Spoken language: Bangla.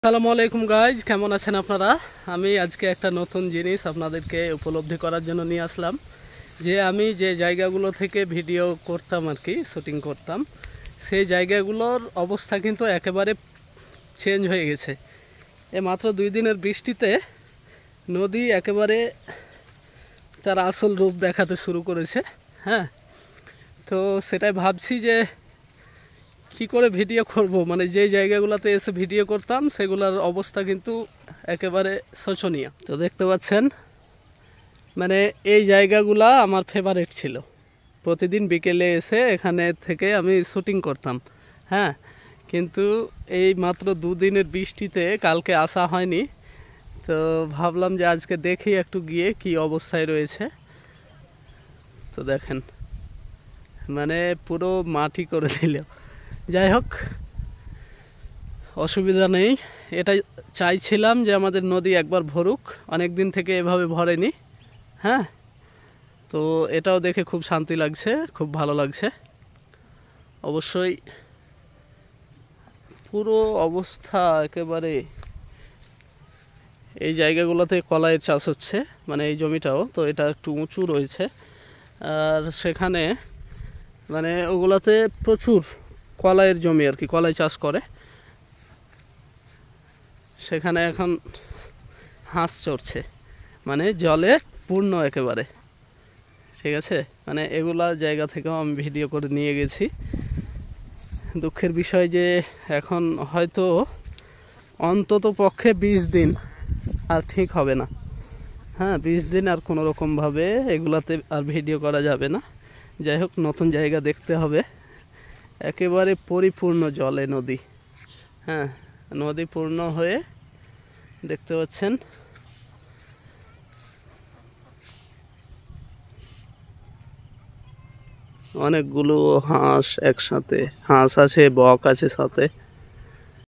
আসসালামু আলাইকুম গাইজ, কেমন আছেন আপনারা? আমি আজকে একটা নতুন জিনিস আপনাদেরকে উপলব্ধি করার জন্য নিয়ে আসলাম যে আমি যে জায়গাগুলো থেকে ভিডিও করতাম আর কি, শুটিং করতাম, সেই জায়গাগুলোর অবস্থা কিন্তু একেবারে চেঞ্জ হয়ে গেছে। মাত্র 2 দিনের বৃষ্টিতে নদী একেবারে তার আসল রূপ দেখাতে শুরু করেছে। হ্যাঁ, তো সেটাই ভাবছি যে কি করে ভিডিও করব, মানে যে জায়গাগুলোতে এসে ভিডিও করতাম সেগুলোর অবস্থা কিন্তু একেবারে শোচনীয়। তো দেখতে পাচ্ছেন, মানে এই জায়গাগুলা আমার ফেভারিট ছিল। প্রতিদিন বিকেলে এসে এখানে থেকে আমি শুটিং করতাম। হ্যাঁ, কিন্তু এই মাত্র 2 দিনের বৃষ্টিতে কালকে আসা হয়নি, তো ভাবলাম যে আজকে দেখি একটু গিয়ে কি অবস্থায় রয়েছে। তো দেখেন, মানে পুরো মাটি করে দিল। যাই হোক, অসুবিধা নেই। এটা চাইছিলাম যে আমাদের নদী একবার ভরুক, অনেক দিন থেকে এভাবে ভরেনি। হ্যাঁ, তো এটাও দেখে খুব শান্তি লাগছে, খুব ভালো লাগছে। অবশ্যই পুরো অবস্থা একেবারে, এই জায়গাগুলোতে কলাইয়ের চাষ হচ্ছে, মানে এই জমিটাও তো এটা একটু উঁচু রয়েছে, আর সেখানে মানে ওগুলোতে প্রচুর কলাইয়ের জমি আর কি, কলাই চাষ করে। সেখানে এখন হাঁস চড়ছে, মানে জলে পূর্ণ একেবারে। ঠিক আছে, মানে এগুলা জায়গা থেকেও আমি ভিডিও করে নিয়ে গেছি। দুঃখের বিষয় যে এখন হয়তো অন্তত পক্ষে 20 দিন আর ঠিক হবে না। হ্যাঁ, 20 দিন আর কোনো রকমভাবে এগুলাতে আর ভিডিও করা যাবে না। যাই হোক, নতুন জায়গা দেখতে হবে। একেবারে পরিপূর্ণ জলে নদী। হ্যাঁ, নদী পূর্ণ হয়ে দেখতে পাচ্ছেন অনেকগুলো হাঁস একসাথে, হাঁস আছে, বক আছে সাথে।